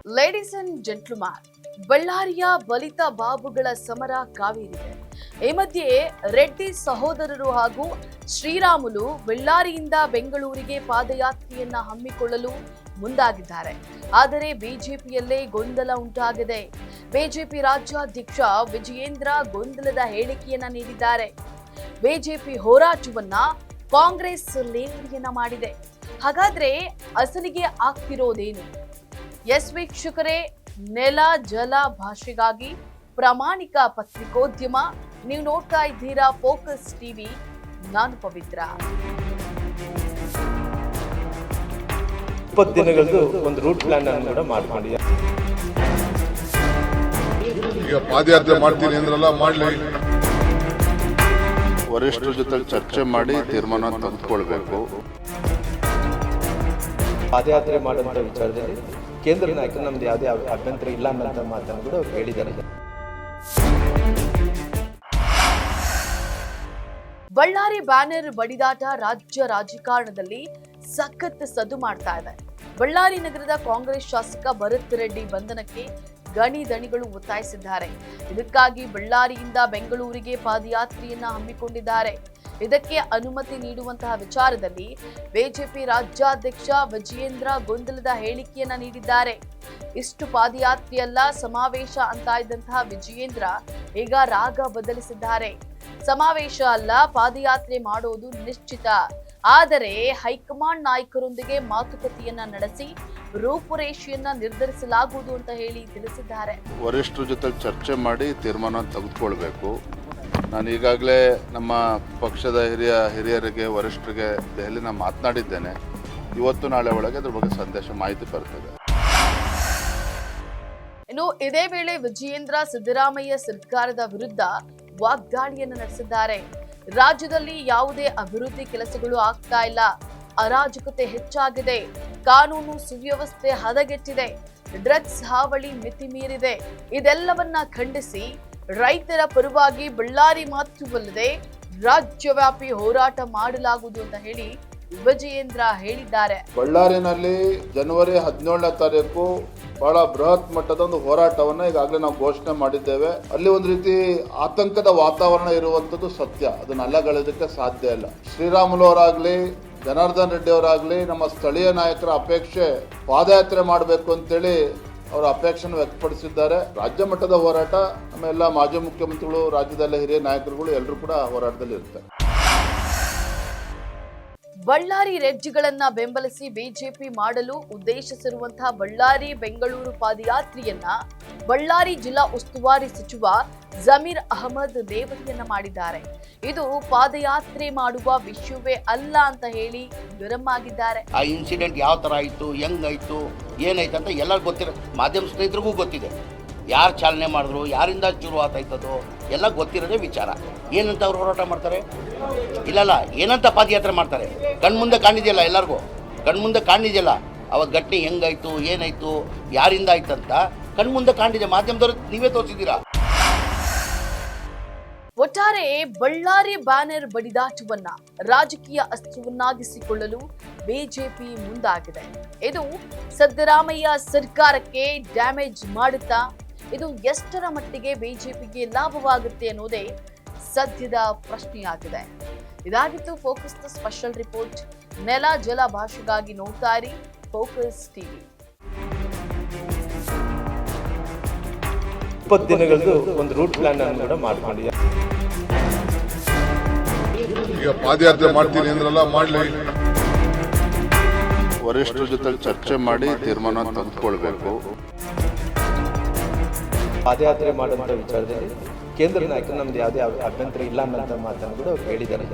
Ladies and gentleman, ಬಳ್ಳಾರಿಯ ಬಲಿತ ಬಾಬುಗಳ ಸಮರ ಕಾವೇರಿದೆ. ಈ ಮಧ್ಯೆ ರೆಡ್ಡಿ ಸಹೋದರರು ಹಾಗೂ ಶ್ರೀರಾಮುಲು ಬಳ್ಳಾರಿಯಿಂದ ಬೆಂಗಳೂರಿಗೆ ಪಾದಯಾತ್ರೆಯನ್ನ ಹಮ್ಮಿಕೊಳ್ಳಲು ಮುಂದಾಗಿದ್ದಾರೆ. ಆದರೆ ಬಿಜೆಪಿಯಲ್ಲೇ ಗೊಂದಲ ಉಂಟಾಗಿದೆ. ಬಿಜೆಪಿ ರಾಜ್ಯಾಧ್ಯಕ್ಷ ವಿಜಯೇಂದ್ರ ಗೊಂದಲದ ಹೇಳಿಕೆಯನ್ನ ನೀಡಿದ್ದಾರೆ. ಬಿಜೆಪಿ ಹೋರಾಟವನ್ನ ಕಾಂಗ್ರೆಸ್ ಲೇವಡಿಯನ್ನ ಮಾಡಿದೆ. ಹಾಗಾದ್ರೆ ಅಸಲಿಗೆ ಆಗ್ತಿರೋದೇನು? ಎಸ್ ವೀಕ್ಷಕರೇ, ನೆಲ ಜಲ ಭಾಷೆಗಾಗಿ ಪ್ರಾಮಾಣಿಕ ಪತ್ರಿಕೋದ್ಯಮ. ನೀವು ನೋಡ್ತಾ ಇದ್ದೀರಾ ಫೋಕಸ್ ಟಿವಿ. ನಾನು ಪವಿತ್ರ. 20 ದಿನಗಳದ್ದು ಒಂದು ರೂಟ್ ಪ್ಲಾನ್ ಅನ್ನು ಕೂಡ ಮಾಡ್ಕೊಂಡಿದ್ದಾರೆ. ಈಗ ಪಾದಯಾತ್ರೆ ಮಾಡ್ತೀನಿ ಅಂದ್ರಲ್ಲ, ಮಾಡಲಿ. ವರಿಷ್ಠರ ಜೊತೆ ಚರ್ಚೆ ಮಾಡಿ ತೀರ್ಮಾನ ತೆಗೆದುಕೊಳ್ಬೇಕು. ಪಾದಯಾತ್ರೆ ಮಾಡುವಂತ ವಿಚಾರದಲ್ಲಿ ಕೇಂದ್ರ ನಾಯಕರು ನಮ್ದು ಯಾವುದೇ ಅಭ್ಯಂತರ ಇಲ್ಲ ಅನ್ನೋ ಮಾತನ್ನು ಕೂಡ ಅವರು ಹೇಳಿದ್ದಾರೆ. ಬಳ್ಳಾರಿ ಬ್ಯಾನರ್ ಬಡಿದಾಟ ರಾಜ್ಯ ರಾಜಕಾರಣದಲ್ಲಿ ಸಖತ್ ಸದ್ದು ಮಾಡ್ತಾ ಇದೆ. ಬಳ್ಳಾರಿ ನಗರದ ಕಾಂಗ್ರೆಸ್ ಶಾಸಕ ಭರತ್ ರೆಡ್ಡಿ ಬಂಧನಕ್ಕೆ ಗಣಿ ದಣಿಗಳು ಒತ್ತಾಯಿಸಿದ್ದಾರೆ. ಇದಕ್ಕಾಗಿ ಬಳ್ಳಾರಿಯಿಂದ ಬೆಂಗಳೂರಿಗೆ ಪಾದಯಾತ್ರೆಯನ್ನ ಹಮ್ಮಿಕೊಂಡಿದ್ದಾರೆ. ಇದಕ್ಕೆ ಅನುಮತಿ ನೀಡುವಂತಹ ವಿಚಾರದಲ್ಲಿ ಬಿಜೆಪಿ ರಾಜ್ಯಾಧ್ಯಕ್ಷ ವಿಜಯೇಂದ್ರ ಗೊಂದಲದ ಹೇಳಿಕೆಯನ್ನ ನೀಡಿದ್ದಾರೆ. ಇಷ್ಟು ಪಾದಯಾತ್ರೆಯಲ್ಲ, ಸಮಾವೇಶ ಅಂತ ಇದ್ದಂತಹ ವಿಜಯೇಂದ್ರ ಈಗ ರಾಗ ಬದಲಿಸಿದ್ದಾರೆ. ಸಮಾವೇಶ ಅಲ್ಲ, ಪಾದಯಾತ್ರೆ ಮಾಡೋದು ನಿಶ್ಚಿತ. ಆದರೆ ಹೈಕಮಾಂಡ್ ನಾಯಕರೊಂದಿಗೆ ಮಾತುಕತೆಯನ್ನ ನಡೆಸಿ ರೂಪುರೇಷೆಯನ್ನ ನಿರ್ಧರಿಸಲಾಗುವುದು ಅಂತ ಹೇಳಿ ತಿಳಿಸಿದ್ದಾರೆ. ವರಿಷ್ಠರ ಜೊತೆ ಚರ್ಚೆ ಮಾಡಿ ತೀರ್ಮಾನ ತೆಗೆದುಕೊಳ್ಬೇಕು. ನಾನು ಈಗಾಗಲೇ ನಮ್ಮ ಪಕ್ಷದ ಹಿರಿಯರಿಗೆ ವರಿಷ್ಠರಿಗೆ ದೆಹಲಿನ ಮಾತನಾಡಿದ್ದೇನೆ. ಇವತ್ತು ನಾಳೆ ಒಳಗೆ ಅದ್ರ ಬಗ್ಗೆ ಸಂದೇಶ ಮಾಹಿತಿ ಬರ್ತದೆ. ಇನ್ನು ಇದೇ ವೇಳೆ ವಿಜಯೇಂದ್ರ ಸಿದ್ದರಾಮಯ್ಯ ಸರ್ಕಾರದ ವಿರುದ್ಧ ವಾಗ್ದಾಳಿಯನ್ನು ನಡೆಸಿದ್ದಾರೆ. ರಾಜ್ಯದಲ್ಲಿ ಯಾವುದೇ ಅಭಿವೃದ್ಧಿ ಕೆಲಸಗಳು ಆಗ್ತಾ ಇಲ್ಲ, ಅರಾಜಕತೆ ಹೆಚ್ಚಾಗಿದೆ, ಕಾನೂನು ಸುವ್ಯವಸ್ಥೆ ಹದಗೆಟ್ಟಿದೆ, ಡ್ರಗ್ಸ್ ಹಾವಳಿ ಮಿತಿ ಮೀರಿದೆ. ಇದೆಲ್ಲವನ್ನ ಖಂಡಿಸಿ ರೈತರ ಪರವಾಗಿ ಬಳ್ಳಾರಿ ಮಾತ್ರವಲ್ಲದೆ ರಾಜ್ಯವ್ಯಾಪಿ ಹೋರಾಟ ಮಾಡಲಾಗುವುದು ಅಂತ ಹೇಳಿ ವಿಜಯೇಂದ್ರ ಹೇಳಿದ್ದಾರೆ. ಬಳ್ಳಾರಿನಲ್ಲಿ ಜನವರಿ 17ನೇ ತಾರೀಕು ಬಹಳ ಬೃಹತ್ ಮಟ್ಟದ ಒಂದು ಹೋರಾಟವನ್ನ ಈಗಾಗಲೇ ನಾವು ಘೋಷಣೆ ಮಾಡಿದ್ದೇವೆ. ಅಲ್ಲಿ ಒಂದು ರೀತಿ ಆತಂಕದ ವಾತಾವರಣ ಇರುವಂತದ್ದು ಸತ್ಯ, ಅದನ್ನ ಅಲ್ಲಗಳೆಯೋದಕ್ಕೆ ಸಾಧ್ಯ ಇಲ್ಲ. ಶ್ರೀರಾಮುಲು ಅವರಾಗ್ಲಿ, ಜನಾರ್ದನ್ ರೆಡ್ಡಿ ಅವರಾಗ್ಲಿ, ನಮ್ಮ ಸ್ಥಳೀಯ ನಾಯಕರ ಅಪೇಕ್ಷೆ ಪಾದಯಾತ್ರೆ ಮಾಡಬೇಕು ಅಂತೇಳಿ ಅವರ ಅಪೇಕ್ಷೆಯನ್ನು ವ್ಯಕ್ತಪಡಿಸಿದ್ದಾರೆ. ರಾಜ್ಯ ಮಟ್ಟದ ಹೋರಾಟ, ನಮ್ಮ ಎಲ್ಲ ಮಾಜಿ ಮುಖ್ಯಮಂತ್ರಿಗಳು, ರಾಜ್ಯದಲ್ಲ ಹಿರಿಯ ನಾಯಕರುಗಳು ಎಲ್ಲರೂ ಕೂಡ ಹೋರಾಟದಲ್ಲಿ ಇರ್ತಾರೆ. ಬಳ್ಳಾರಿ ರೆಡ್ಡಿಗಳನ್ನ ಬೆಂಬಲಿಸಿ ಬಿಜೆಪಿ ಮಾಡಲು ಉದ್ದೇಶಿಸಿರುವಂತಹ ಬಳ್ಳಾರಿ ಬೆಂಗಳೂರು ಪಾದಯಾತ್ರೆಯನ್ನ ಬಳ್ಳಾರಿ ಜಿಲ್ಲಾ ಉಸ್ತುವಾರಿ ಸಚಿವ ಜಮೀರ್ ಅಹಮದ್ ಲೇವಡಿಯನ್ನ ಮಾಡಿದ್ದಾರೆ. ಇದು ಪಾದಯಾತ್ರೆ ಮಾಡುವ ವಿಷಯವೇ ಅಲ್ಲ ಅಂತ ಹೇಳಿ ಗರಂ ಆಗಿದ್ದಾರೆ. ಆ ಇನ್ಸಿಡೆಂಟ್ ಯಾವ ತರ ಆಯ್ತು, ಹೆಂಗಾಯ್ತು, ಏನಾಯ್ತು ಅಂತ ಎಲ್ಲರಿಗೂ ಗೊತ್ತಿರೋ, ಮಾಧ್ಯಮ ಸ್ನೇಹಿತರಿಗೂ ಗೊತ್ತಿದೆ. ಯಾರು ಚಾಲನೆ ಮಾಡಿದ್ರು, ಯಾರಿಂದ ಶುರು ಆತಾಯ್ತದೋ ಎಲ್ಲ ಗೊತ್ತಿರೋದೇ ವಿಚಾರ. ಏನಂತ ಅವ್ರು ಹೋರಾಟ ಮಾಡ್ತಾರೆ? ಇಲ್ಲಲ್ಲ, ಏನಂತ ಪಾದಯಾತ್ರೆ ಮಾಡ್ತಾರೆ? ಕಣ್ಮುಂದೆ ಕಾಣಿದೆಯಲ್ಲ, ಎಲ್ಲರಿಗೂ ಕಣ್ಮುಂದೆ ಕಾಣಿದೆಯಲ್ಲ. ಅವಾಗ ಘಟನೆ ಹೆಂಗಾಯ್ತು, ಏನಾಯ್ತು, ಯಾರಿಂದ ಆಯ್ತಂತ ಕಣ್ಮುಂದೆ ಕಾಣಿದೆ. ಮಾಧ್ಯಮದವರು ನೀವೇ ತೋರಿಸಿದ್ದೀರಾ. ಒಟ್ಟಾರೆ ಬಳ್ಳಾರಿ ಬ್ಯಾನರ್ ಬಡಿದಾಟವನ್ನ ರಾಜಕೀಯ ಅಸ್ತ್ರವನ್ನಾಗಿಸಿಕೊಳ್ಳಲು ಬಿಜೆಪಿ ಮುಂದಾಗಿದೆ. ಇದು ಸಿದ್ದರಾಮಯ್ಯ ಸರ್ಕಾರಕ್ಕೆ ಡ್ಯಾಮೇಜ್ ಮಾಡುತ್ತಾ? ಇದು ಎಷ್ಟರ ಮಟ್ಟಿಗೆ ಬಿಜೆಪಿಗೆ ಲಾಭವಾಗುತ್ತೆ ಅನ್ನೋದೇ ಸದ್ಯದ ಪ್ರಶ್ನೆಯಾಗಿದೆ. ಇದಾಗಿತ್ತು ಫೋಕಸ್ ಸ್ಪೆಷಲ್ ರಿಪೋರ್ಟ್. ನೆಲ ಜಲ ಭಾಷೆಗಾಗಿ ನೋಡ್ತಾ ಇರಿ ಫೋಕಸ್ ಟಿವಿ. 20 ದಿನಗಳದ್ದು ಒಂದು ರೂಟ್ ಪ್ಲಾನ್ ಅನ್ನು ಕೂಡ ಮಾಡ್ಕೊಂಡಿದ್ದಾರೆ. ಈಗ ಪಾದಯಾತ್ರೆ ಮಾಡ್ತೀನಿ ಅಂದ್ರಲ್ಲ, ಮಾಡಲಿ. ವರಿಷ್ಠರ ಜೊತೆ ಚರ್ಚೆ ಮಾಡಿ ತೀರ್ಮಾನ ತೆಗೆದುಕೊಳ್ಬೇಕು. ಪಾದಯಾತ್ರೆ ಮಾಡುವಂತ ವಿಚಾರದಲ್ಲಿ ಕೇಂದ್ರ ನಾಯಕರು ನಮ್ದು ಯಾವುದೇ ಅಭ್ಯಂತರ ಇಲ್ಲ ಅನ್ನೋ ಮಾತನ್ನು ಕೂಡ ಅವರು ಹೇಳಿದ್ದಾರೆ.